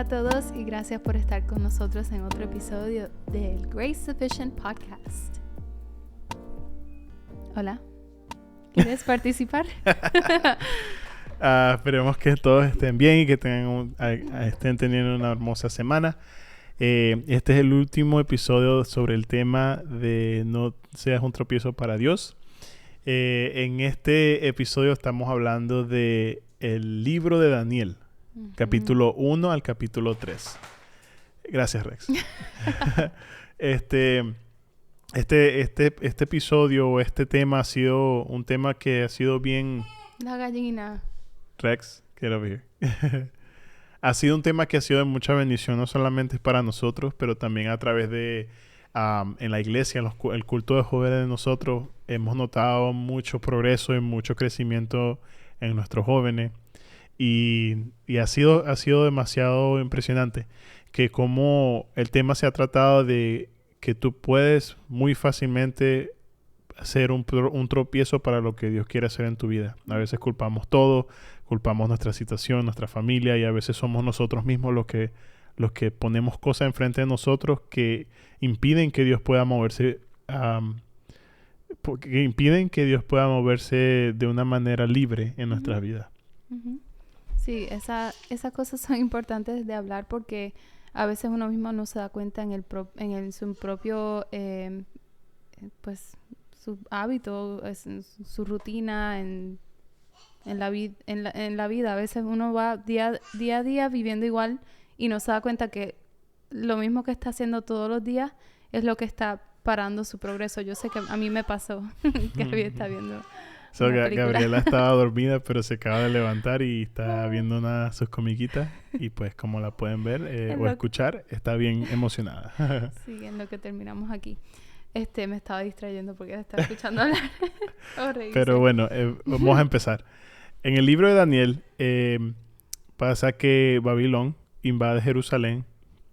a todos y gracias por estar con nosotros en otro episodio del Grace Sufficient Podcast. Hola, ¿quieres participar? Esperemos que todos estén bien y que estén teniendo una hermosa semana. Este es el último episodio sobre el tema de no seas un tropiezo para Dios. En este episodio estamos hablando de el libro de Daniel, capítulo 1 al capítulo 3. Gracias, Rex. Este episodio o este tema ha sido un tema que ha sido bien... La gallina. Rex, get over here. Ha sido un tema que ha sido de mucha bendición, no solamente para nosotros, pero también a través de... en la iglesia, el culto de jóvenes de nosotros, hemos notado mucho progreso y mucho crecimiento en nuestros jóvenes. Y ha sido demasiado impresionante que como el tema se ha tratado de que tú puedes muy fácilmente ser un tropiezo para lo que Dios quiere hacer en tu vida. A veces culpamos todo, culpamos nuestra situación, nuestra familia, y a veces somos nosotros mismos los que ponemos cosas enfrente de nosotros que impiden que Dios pueda moverse, que impiden que Dios pueda moverse de una manera libre en nuestras vidas. Uh-huh. Sí, esas cosas son importantes de hablar porque a veces uno mismo no se da cuenta en su propio pues su hábito, su rutina, en la vida. A veces uno va día a día viviendo igual y no se da cuenta que lo mismo que está haciendo todos los días es lo que está parando su progreso. Yo sé que a mí me pasó que Gaby está viendo Gabriela estaba dormida, pero se acaba de levantar y está viendo sus comiquitas. Y pues como la pueden ver o escuchar, está bien emocionada. Sí, en lo que terminamos aquí. Me estaba distrayendo porque estaba escuchando hablar. Pero bueno, vamos a empezar. En el libro de Daniel pasa que Babilón invade Jerusalén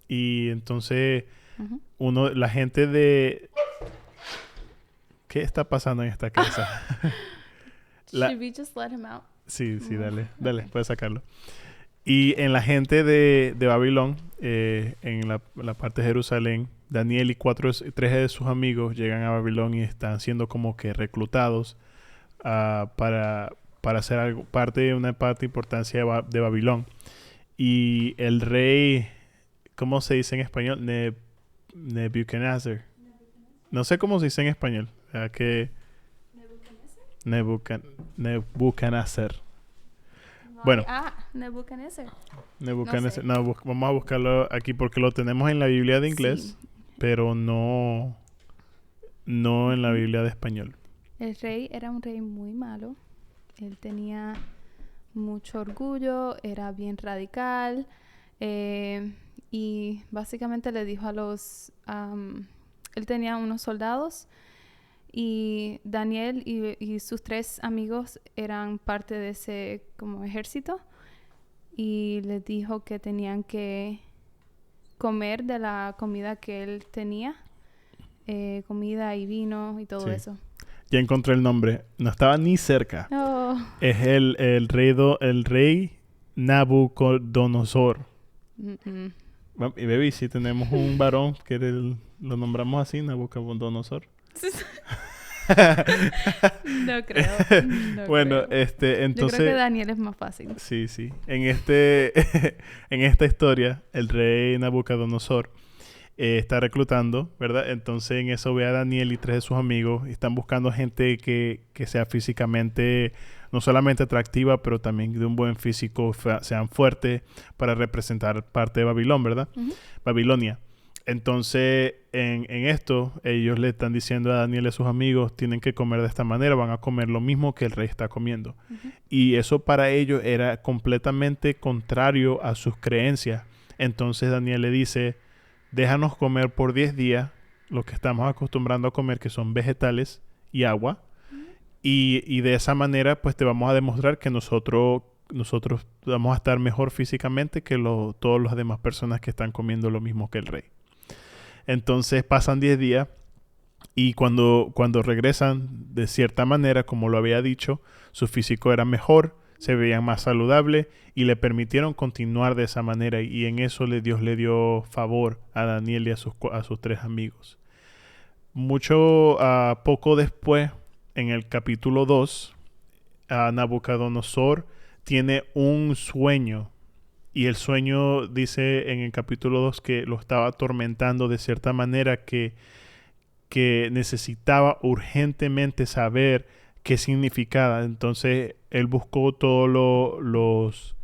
y entonces la gente de... ¿Qué está pasando en esta casa? Should we just let him out? Sí, dale, puedes sacarlo. Y en la gente de Babilón, en la parte de Jerusalén, Daniel y 3 de sus amigos llegan a Babilón y están siendo como que reclutados para ser una parte de importancia de Babilón. Y el rey, ¿cómo se dice en español? Nebuchadnezzar. No sé cómo se dice en español. Nebuchadnezzar. Bueno. Nebuchadnezzar. No, vamos a buscarlo aquí porque lo tenemos en la Biblia de inglés, sí, pero no en la Biblia de español. El rey era un rey muy malo. Él tenía mucho orgullo, era bien radical, y básicamente le dijo a él tenía unos soldados y Daniel y sus 3 amigos eran parte de ese como ejército, y les dijo que tenían que comer de la comida que él tenía, comida y vino y todo eso. Ya encontré el nombre. No estaba ni cerca. Oh. Es el rey Nabucodonosor. Mm-mm. Y baby, si tenemos un varón que lo nombramos así, Nabucodonosor. No creo. Bueno, creo. entonces... Yo creo que Daniel es más fácil. Sí. En esta historia, el rey Nabucodonosor está reclutando, ¿verdad? Entonces en eso ve a Daniel y 3 de sus amigos. Están buscando gente que sea físicamente no solamente atractiva, pero también de un buen físico, sean fuertes para representar parte de Babilón, ¿verdad? Uh-huh. Babilonia. Entonces en esto ellos le están diciendo a Daniel y a sus amigos, tienen que comer de esta manera, van a comer lo mismo que el rey está comiendo. Uh-huh. Y eso para ellos era completamente contrario a sus creencias. Entonces Daniel le dice, déjanos comer por 10 días lo que estamos acostumbrando a comer, que son vegetales y agua. Uh-huh. Y de esa manera, pues te vamos a demostrar que nosotros vamos a estar mejor físicamente que todas las demás personas que están comiendo lo mismo que el rey. Entonces pasan 10 días y cuando regresan, de cierta manera, como lo había dicho, su físico era mejor, se veían más saludables y le permitieron continuar de esa manera. Y en eso Dios le dio favor a Daniel y a sus 3 amigos. Poco después, en el capítulo 2, Nabucodonosor tiene un sueño. Y el sueño dice en el capítulo 2 que lo estaba atormentando de cierta manera que necesitaba urgentemente saber qué significaba. Entonces él buscó todos los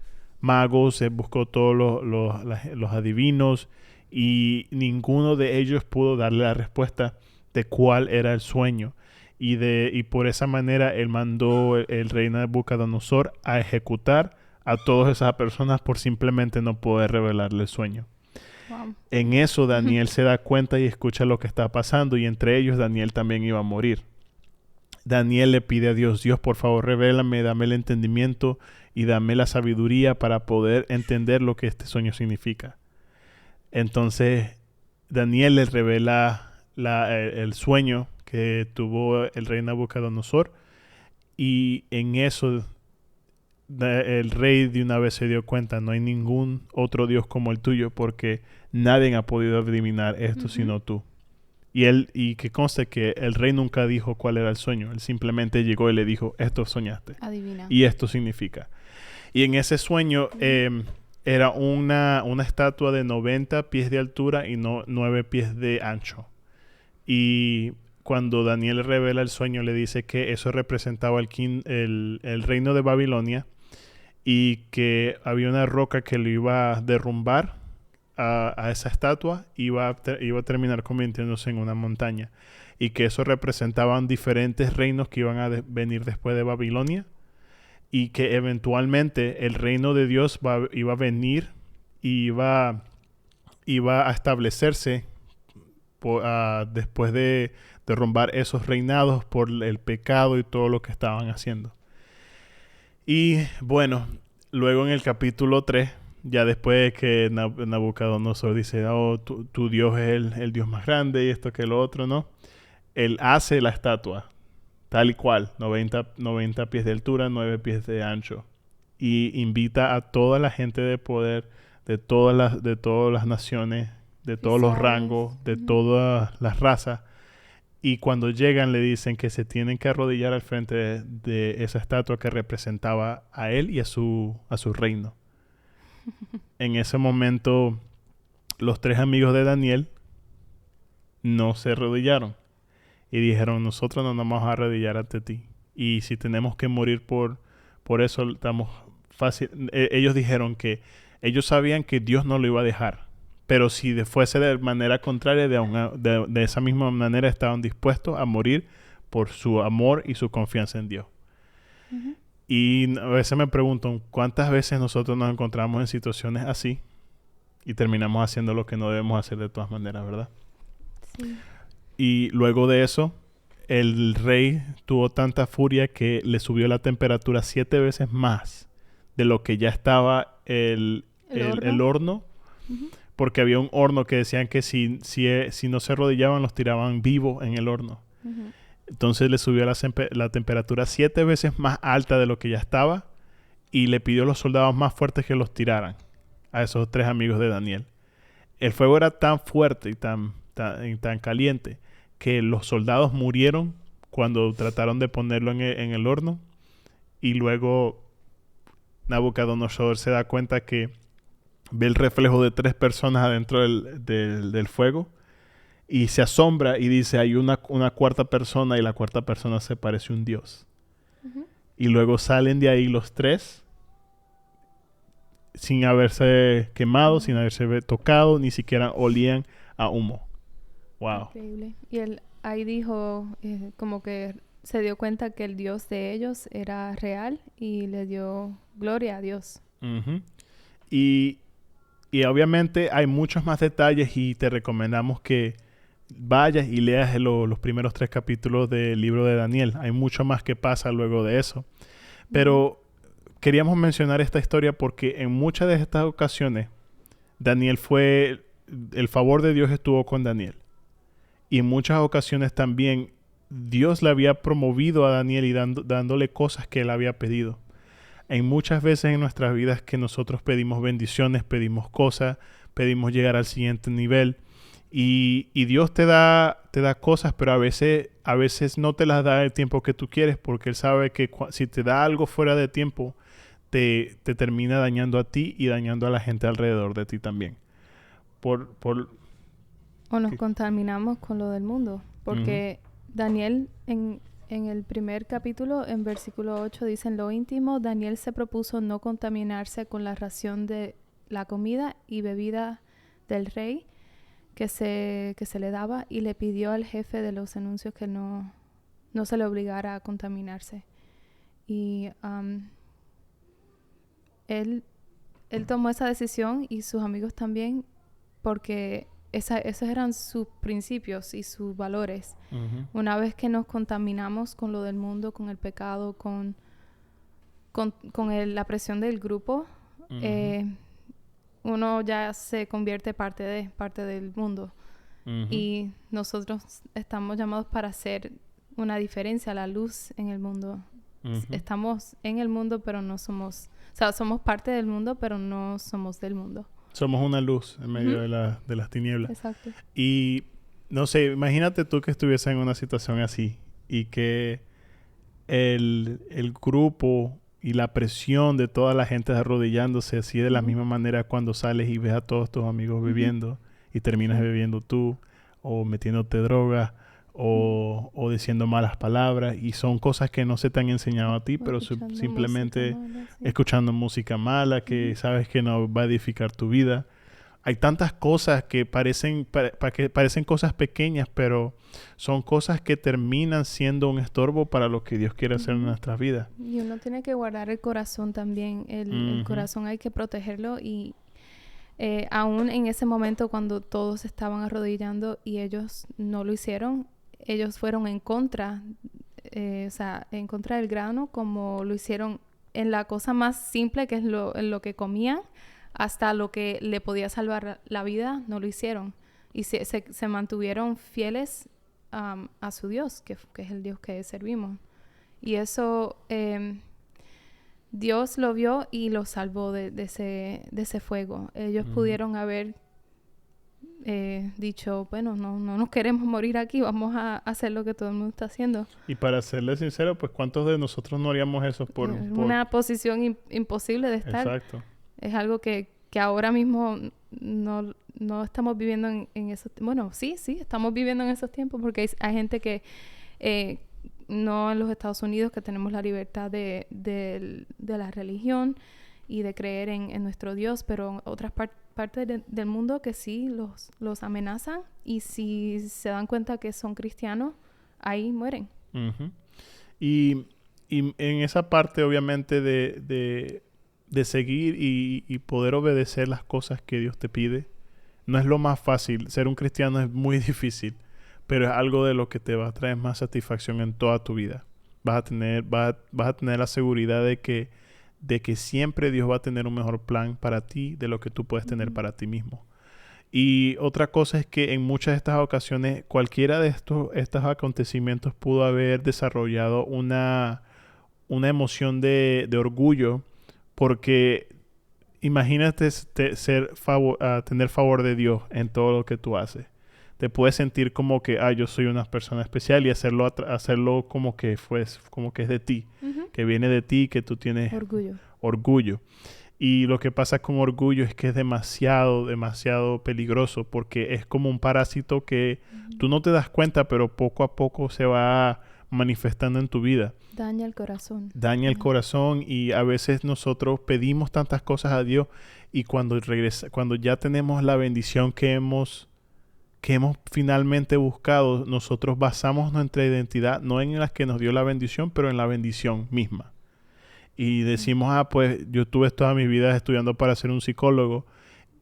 magos, él buscó todos los adivinos y ninguno de ellos pudo darle la respuesta de cuál era el sueño. Y por esa manera él mandó el rey Nabucodonosor a ejecutar a todas esas personas por simplemente no poder revelarle el sueño. Wow. En eso Daniel se da cuenta y escucha lo que está pasando, y entre ellos Daniel también iba a morir. Daniel le pide a Dios: Dios, por favor, revélame, dame el entendimiento y dame la sabiduría para poder entender lo que este sueño significa. Entonces Daniel le revela el sueño que tuvo el rey Nabucodonosor, y en eso el rey de una vez se dio cuenta: no hay ningún otro Dios como el tuyo, porque nadie ha podido adivinar esto sino tú. Y que conste que el rey nunca dijo cuál era el sueño. Él simplemente llegó y le dijo: esto soñaste. Adivina. Y esto significa. Y en ese sueño era una estatua de 90 pies de altura y 9 pies de ancho. Y cuando Daniel revela el sueño, le dice que eso representaba el reino de Babilonia, y que había una roca que lo iba a derrumbar a esa estatua, iba a terminar convirtiéndose en una montaña, y que eso representaban diferentes reinos que iban a venir después de Babilonia, y que eventualmente el reino de Dios iba a venir y iba a establecerse después de derrumbar esos reinados por el pecado y todo lo que estaban haciendo. Y bueno, luego en el capítulo 3, ya después de que Nabucodonosor dice: oh, tu Dios es el Dios más grande y esto que lo otro, ¿no? Él hace la estatua tal y cual, 90 pies de altura, 9 pies de ancho, y invita a toda la gente de poder de todas las naciones, de todos los rangos, de todas las razas. Y cuando llegan le dicen que se tienen que arrodillar al frente de esa estatua que representaba a él y a su reino. En ese momento, los 3 amigos de Daniel no se arrodillaron y dijeron: nosotros no nos vamos a arrodillar ante ti. Y si tenemos que morir por eso, estamos fácil. Ellos dijeron que ellos sabían que Dios no lo iba a dejar. Pero si fuese de manera contraria, de esa misma manera estaban dispuestos a morir por su amor y su confianza en Dios. Uh-huh. Y a veces me pregunto: ¿cuántas veces nosotros nos encontramos en situaciones así y terminamos haciendo lo que no debemos hacer de todas maneras, verdad? Sí. Y luego de eso, el rey tuvo tanta furia que le subió la temperatura 7 veces más de lo que ya estaba el horno. Uh-huh. Porque había un horno que decían que si no se arrodillaban, los tiraban vivos en el horno. Uh-huh. Entonces le subió la temperatura 7 veces más alta de lo que ya estaba, y le pidió a los soldados más fuertes que los tiraran a esos 3 amigos de Daniel. El fuego era tan fuerte y tan caliente que los soldados murieron cuando trataron de ponerlo en el horno. Y luego Nabucodonosor se da cuenta que ve el reflejo de 3 personas adentro del fuego y se asombra y dice: hay una cuarta persona, y la cuarta persona se parece a un dios. Uh-huh. Y luego salen de ahí los 3 sin haberse quemado, sin haberse tocado, ni siquiera olían a humo. Wow. Increíble. Y él ahí dijo, como que se dio cuenta que el Dios de ellos era real y le dio gloria a Dios. Uh-huh. Y obviamente hay muchos más detalles, y te recomendamos que vayas y leas los primeros 3 capítulos del libro de Daniel. Hay mucho más que pasa luego de eso. Pero queríamos mencionar esta historia porque en muchas de estas ocasiones el favor de Dios estuvo con Daniel. Y en muchas ocasiones también Dios le había promovido a Daniel y dándole cosas que él había pedido. Hay muchas veces en nuestras vidas que nosotros pedimos bendiciones, pedimos cosas, pedimos llegar al siguiente nivel. Y Dios te da cosas, pero a veces no te las da el tiempo que tú quieres, porque Él sabe que si te da algo fuera de tiempo, te termina dañando a ti y dañando a la gente alrededor de ti también. O nos contaminamos con lo del mundo, porque Daniel en el primer capítulo, en versículo 8, dice: en lo íntimo, Daniel se propuso no contaminarse con la ración de la comida y bebida del rey que se le daba, y le pidió al jefe de los eunucos que no se le obligara a contaminarse. Y él tomó esa decisión, y sus amigos también, porque esos eran sus principios y sus valores. Una vez que nos contaminamos con lo del mundo, con el pecado, con la presión del grupo, uno ya se convierte parte del mundo. Y nosotros estamos llamados para hacer una diferencia, la luz en el mundo. Estamos en el mundo, pero no somos... O sea, somos parte del mundo, pero no somos del mundo. Somos una luz en medio de las tinieblas. Exacto. Y, no sé, imagínate tú que estuvieses en una situación así y que el grupo y la presión de toda la gente arrodillándose así de la misma manera cuando sales y ves a todos tus amigos bebiendo y terminas bebiendo tú, o metiéndote droga, o diciendo malas palabras, y son cosas que no se te han enseñado a ti, pero simplemente escuchando música mala que sabes que no va a edificar tu vida. Hay tantas cosas que parecen cosas pequeñas, pero son cosas que terminan siendo un estorbo para lo que Dios quiere hacer en nuestras vidas. Y uno tiene que guardar el corazón también. El corazón hay que protegerlo, y aún en ese momento cuando todos estaban arrodillando y ellos no lo hicieron, ellos fueron en contra, en contra del grano, como lo hicieron en la cosa más simple, que es lo que comían, hasta lo que le podía salvar la vida, no lo hicieron. Y se mantuvieron fieles a su Dios, que es el Dios que servimos. Y eso Dios lo vio y lo salvó de ese fuego. Ellos pudieron haber dicho, bueno, no nos queremos morir aquí, vamos a hacer lo que todo el mundo está haciendo. Y para serle sincero, pues ¿cuántos de nosotros no haríamos eso por una posición imposible de estar? Exacto. Es algo que ahora mismo no estamos viviendo en esos... Bueno, sí, estamos viviendo en esos tiempos, porque hay gente que no en los Estados Unidos, que tenemos la libertad de la religión y de creer en nuestro Dios, pero en otras partes del mundo que sí los amenazan, y si se dan cuenta que son cristianos, ahí mueren. Y en esa parte, obviamente, de seguir y poder obedecer las cosas que Dios te pide, no es lo más fácil. Ser un cristiano es muy difícil, pero es algo de lo que te va a traer más satisfacción en toda tu vida. Vas a tener la seguridad de que siempre Dios va a tener un mejor plan para ti de lo que tú puedes tener para ti mismo. Y otra cosa es que en muchas de estas ocasiones, cualquiera de estos acontecimientos pudo haber desarrollado una emoción de orgullo, porque imagínate tener favor de Dios en todo lo que tú haces. Te puedes sentir como que yo soy una persona especial, y hacerlo como que es de ti, que viene de ti, que tú tienes orgullo. Y lo que pasa con orgullo es que es demasiado, demasiado peligroso, porque es como un parásito que tú no te das cuenta, pero poco a poco se va manifestando en tu vida. Daña el corazón. Daña el corazón, y a veces nosotros pedimos tantas cosas a Dios, y cuando ya tenemos la bendición que hemos finalmente buscado, nosotros basamos nuestra identidad no en las que nos dio la bendición, pero en la bendición misma. Y decimos, pues yo tuve toda mi vida estudiando para ser un psicólogo,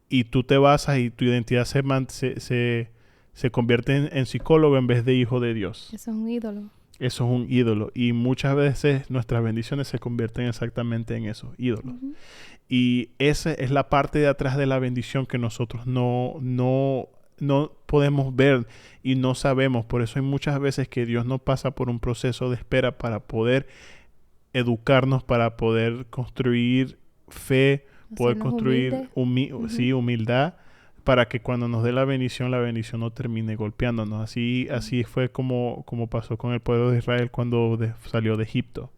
y tú te basas y tu identidad se convierte en psicólogo en vez de hijo de Dios. Eso es un ídolo. Eso es un ídolo, y muchas veces nuestras bendiciones se convierten exactamente en esos ídolos. Y esa es la parte de atrás de la bendición que nosotros no podemos ver y no sabemos. Por eso hay muchas veces que Dios nos pasa por un proceso de espera para poder educarnos para poder construir fe, poder Hacernos construir humildes. sí, humildad, para que cuando nos dé la bendición no termine golpeándonos. Así fue como pasó con el pueblo de Israel cuando salió de Egipto.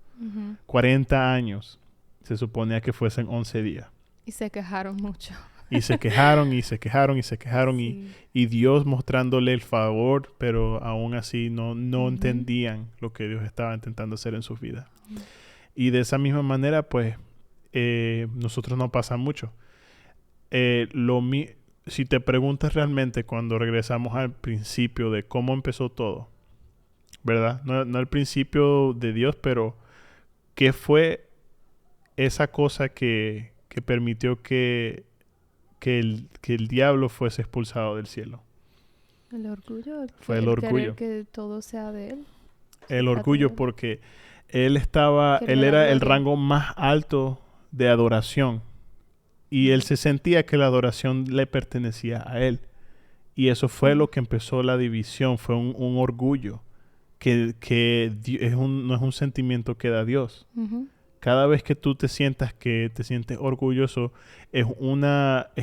40 años. Se suponía que fuesen 11 días. Y se quejaron mucho. Y se quejaron y se quejaron y se quejaron Sí. y Dios mostrándole el favor, pero aún así no Ujú. entendían lo que Dios estaba intentando hacer en sus vidas. Y de esa misma manera, pues, nosotros no pasa mucho. Si te preguntas realmente cuando regresamos al principio de cómo empezó todo, ¿verdad? No al principio de Dios, pero ¿qué fue esa cosa que permitió que el diablo fuese expulsado del cielo? El orgullo. Fue el orgullo. Querer que todo sea de él. El orgullo porque él era el rango más alto de adoración. Y él se sentía que la adoración le pertenecía a él. Y eso fue lo que empezó la división. Fue un orgullo que no es un sentimiento que da Dios. Uh-huh. Cada vez que tú te sientes orgulloso, es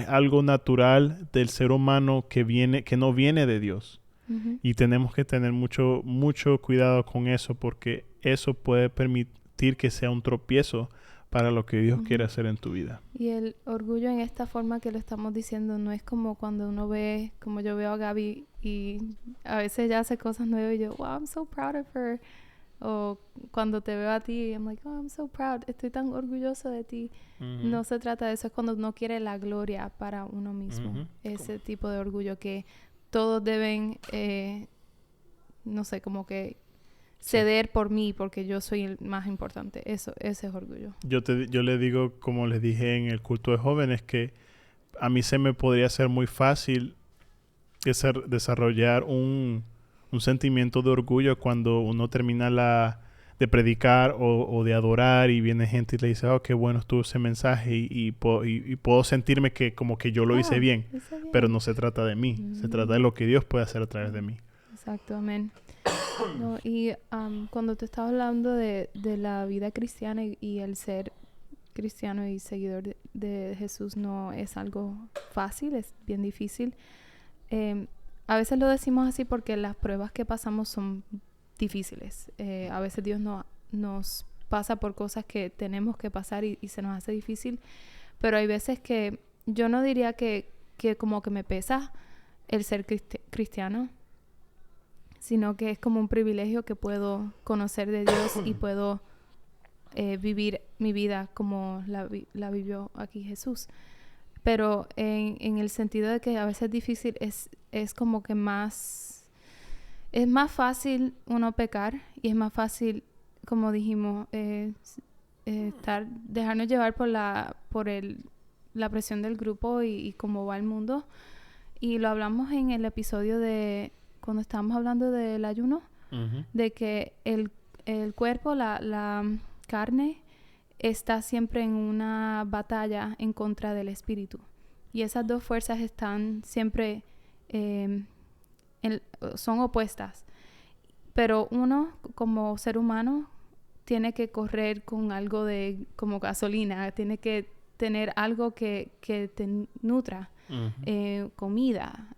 algo natural del ser humano que no viene de Dios. Uh-huh. Y tenemos que tener mucho cuidado con eso, porque eso puede permitir que sea un tropiezo para lo que Dios quiere hacer en tu vida. Y el orgullo en esta forma que lo estamos diciendo no es como cuando uno ve, como yo veo a Gaby y a veces ella hace cosas nuevas y yo, wow, I'm so proud of her. O cuando te veo a ti, I'm like, oh, I'm so proud, estoy tan orgulloso de ti. Uh-huh. No se trata de eso, es cuando uno quiere la gloria para uno mismo. Uh-huh. Ese tipo de orgullo que todos deben, no sé, como que ceder por mí porque yo soy el más importante. Ese es orgullo. Yo le digo, como les dije en el culto de jóvenes, que a mí se me podría ser muy fácil desarrollar un sentimiento de orgullo cuando uno termina de predicar o de adorar y viene gente y le dice, oh, qué bueno estuvo ese mensaje y puedo sentirme que como que yo lo hice bien. Pero no se trata de mí, se trata de lo que Dios puede hacer a través de mí. Exacto, amén. No, y cuando te estaba hablando de la vida cristiana y el ser cristiano y seguidor de Jesús no es algo fácil, es bien difícil. A veces lo decimos así porque las pruebas que pasamos son difíciles. A veces Dios nos pasa por cosas que tenemos que pasar y se nos hace difícil, pero hay veces que yo no diría que como que me pesa el ser cristiano, sino que es como un privilegio que puedo conocer de Dios y puedo vivir mi vida como la vivió aquí Jesús. Pero en el sentido de que a veces es difícil, es como que es más fácil uno pecar y es más fácil, como dijimos, dejarnos llevar por la presión del grupo y cómo va el mundo. Y lo hablamos en el episodio de cuando estábamos hablando del ayuno, uh-huh. De que el cuerpo, la carne, está siempre en una batalla en contra del espíritu. Y esas dos fuerzas están siempre, son opuestas. Pero uno, como ser humano, tiene que correr con algo como gasolina, tiene que tener algo que te nutra, uh-huh. Comida.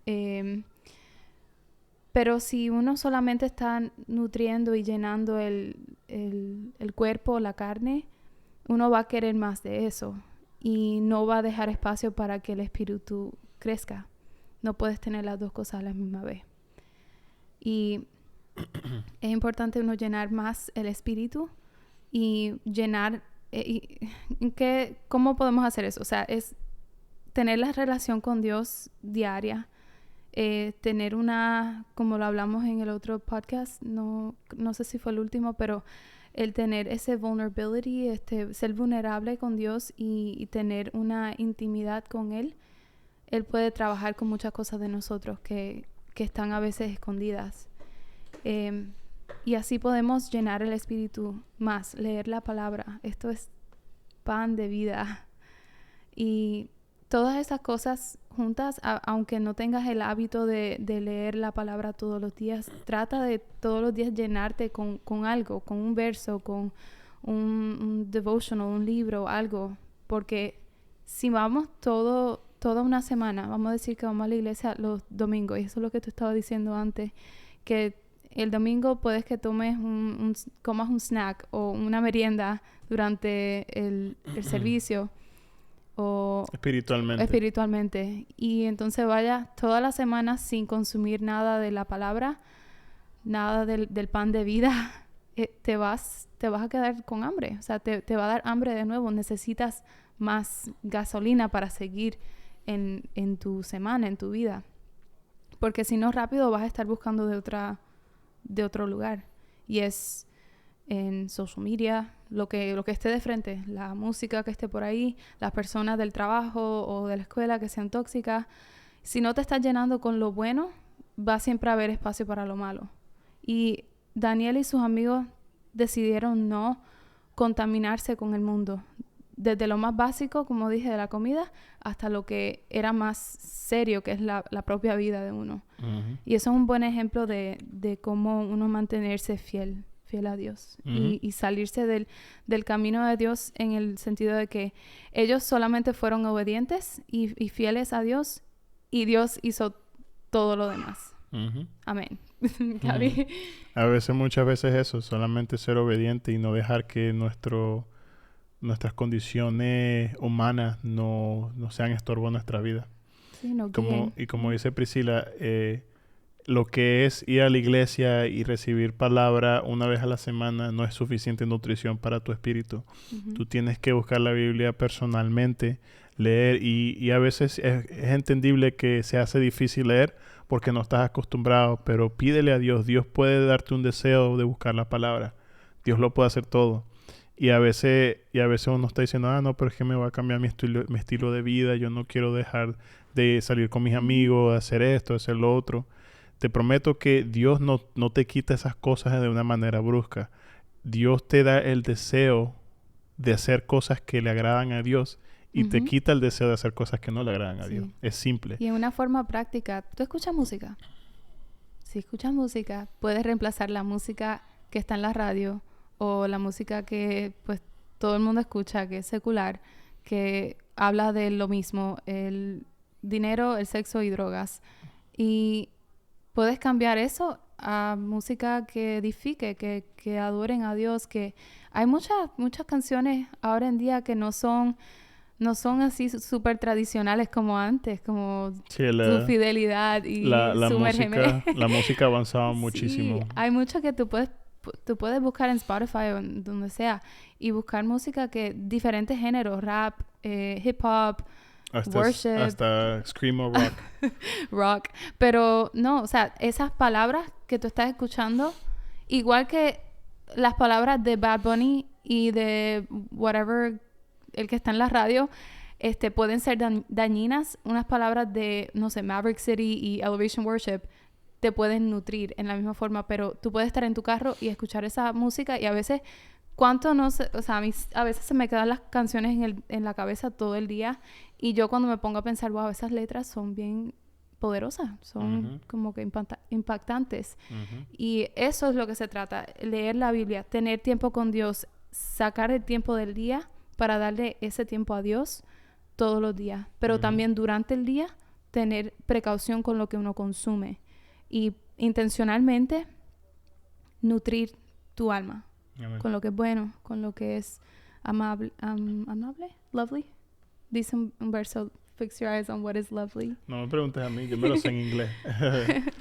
Pero si uno solamente está nutriendo y llenando el cuerpo, la carne, uno va a querer más de eso y no va a dejar espacio para que el espíritu crezca. No puedes tener las dos cosas a la misma vez. Y es importante uno llenar más el espíritu y llenar... ¿Cómo podemos hacer eso? O sea, es tener la relación con Dios diaria, tener como lo hablamos en el otro podcast, no sé si fue el último, pero el tener ese vulnerability, ser vulnerable con Dios y tener una intimidad con Él. Él puede trabajar con muchas cosas de nosotros que están a veces escondidas. Y así podemos llenar el espíritu más, leer la palabra. Esto es pan de vida. Y todas esas cosas juntas, aunque no tengas el hábito de leer la palabra todos los días, trata de todos los días llenarte con algo, con un verso, con un devotional, un libro, algo. Porque si vamos toda una semana, vamos a decir que vamos a la iglesia los domingos, y eso es lo que tú estabas diciendo antes, que el domingo puedes que tomes comas un snack o una merienda durante el servicio o espiritualmente, y entonces vayas toda la semana sin consumir nada de la palabra, nada del pan de vida, te vas a quedar con hambre. O sea, te va a dar hambre de nuevo. Necesitas más gasolina para seguir en tu semana, en tu vida, porque si no, rápido vas a estar buscando de otro lugar, y es en social media, lo que esté de frente, la música que esté por ahí, las personas del trabajo o de la escuela que sean tóxicas. Si no te estás llenando con lo bueno, va siempre a haber espacio para lo malo. Y Daniel y sus amigos decidieron no contaminarse con el mundo, desde lo más básico, como dije, de la comida, hasta lo que era más serio, que es la propia vida de uno. Uh-huh. Y eso es un buen ejemplo de cómo uno mantenerse fiel a Dios. Uh-huh. Y salirse del camino de Dios, en el sentido de que ellos solamente fueron obedientes y fieles a Dios, y Dios hizo todo lo demás. Uh-huh. Amén. Uh-huh. Muchas veces eso, solamente ser obediente y no dejar que nuestras condiciones humanas no sean estorbo en nuestra vida. Sí, no como dice Priscila, lo que es ir a la iglesia y recibir palabra una vez a la semana no es suficiente nutrición para tu espíritu. Uh-huh. Tú tienes que buscar la Biblia personalmente, leer, y a veces es entendible que se hace difícil leer porque no estás acostumbrado, pero pídele a Dios. Dios puede darte un deseo de buscar la palabra. Dios lo puede hacer todo. Y a veces uno está diciendo, no, pero es que me va a cambiar mi estilo de vida, yo no quiero dejar de salir con mis amigos, de hacer esto, de hacer lo otro. Te prometo que Dios no te quita esas cosas de una manera brusca. Dios te da el deseo de hacer cosas que le agradan a Dios, y uh-huh, te quita el deseo de hacer cosas que no le agradan a Dios. Es simple. Y en una forma práctica, ¿tú escuchas música? Si escuchas música, puedes reemplazar la música que está en la radio o la música que pues todo el mundo escucha, que es secular, que habla de lo mismo, el dinero, el sexo y drogas. Y puedes cambiar eso a música que edifique, que adoren a Dios. Que hay muchas canciones ahora en día que no son así súper tradicionales como antes, como tu fidelidad y sumérgeme. La música avanzaba muchísimo. Hay mucho que tú puedes buscar en Spotify o en donde sea, y buscar música que diferentes géneros, rap, hip hop, worship, hasta screamo rock. Rock. Pero no, o sea, esas palabras que tú estás escuchando, igual que las palabras de Bad Bunny y de whatever, el que está en la radio, pueden ser dañinas. Unas palabras de, no sé, Maverick City y Elevation Worship te pueden nutrir en la misma forma, pero tú puedes estar en tu carro y escuchar esa música, y a veces, a veces se me quedan las canciones en la cabeza todo el día, y yo cuando me pongo a pensar, wow, esas letras son bien poderosas, son uh-huh, como que impactantes. Uh-huh. Y eso es lo que se trata, leer la Biblia, tener tiempo con Dios, sacar el tiempo del día para darle ese tiempo a Dios todos los días, pero uh-huh, también durante el día tener precaución con lo que uno consume y intencionalmente nutrir tu alma. Amén. Con lo que es bueno, con lo que es amable, lovely. Dice un verso, fix your eyes on what is lovely. No me preguntes a mí, yo me lo sé en inglés.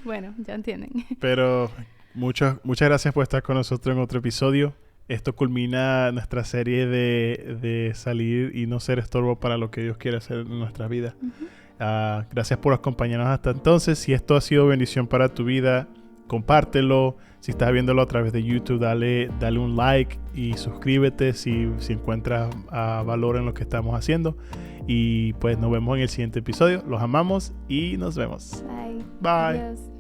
Bueno, ya entienden. Pero muchas gracias por estar con nosotros en otro episodio. Esto culmina nuestra serie de salir y no ser estorbo para lo que Dios quiere hacer en nuestras vidas. Uh-huh. Gracias por acompañarnos hasta entonces. Si esto ha sido bendición para tu vida, compártelo. Si estás viéndolo a través de YouTube, dale un like y suscríbete si encuentras valor en lo que estamos haciendo. Y pues nos vemos en el siguiente episodio. Los amamos y nos vemos. Bye. Bye. Adiós.